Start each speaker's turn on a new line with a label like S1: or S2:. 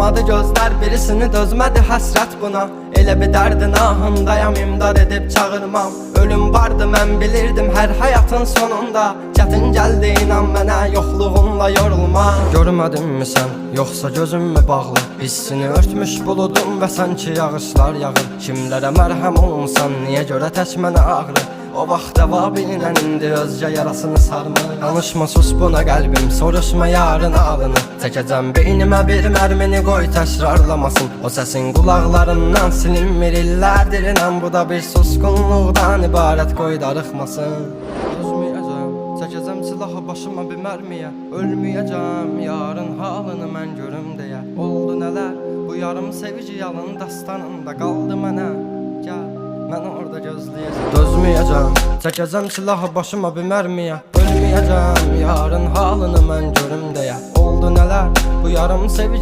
S1: Doymadı gözler, birisini dözmədi həsrət buna. Elə bir dərdin ahındayam, imdad edib çağırmam. Ölüm vardı, mən bilirdim hər həyatın sonunda. Çətin gəldi, inan mənə, yoxluğunla yorulma. Görmədinmi sən, yoxsa gözüm mü bağlı? Hissini örtmüş buludum və sanki yağışlar yağır. Kimlərə mərhəm olunsan, niyə görə tək mənə ağrı? O vaxt cavabinlə indi özcə yarasını sarmır. Danışma, sus buna qəlbim, soruşma yarın alını. Çəkəcəm beynimə bir mərmini, qoy təkrarlamasın. O səsin qulaqlarından silinmir illərdir, inan bu da bir susqunluqdan ibarət, qoy darıxmasın. Özməyəcəm, çəkəcəm silahı başıma bir mərmiyə. Ölməyəcəm, yarın halını mən görüm deyə. Oldu nələr, bu yarım sevici yalın dastanında qaldı mənə. Gəl, mən orada gözləyəcəm. Dözməyəcəm, çəkəcəm silahı başıma bir mərmiyə. Ölməyəcəm, yarın halını mən görüm deyə. Oldu nələr, bu yarım sevici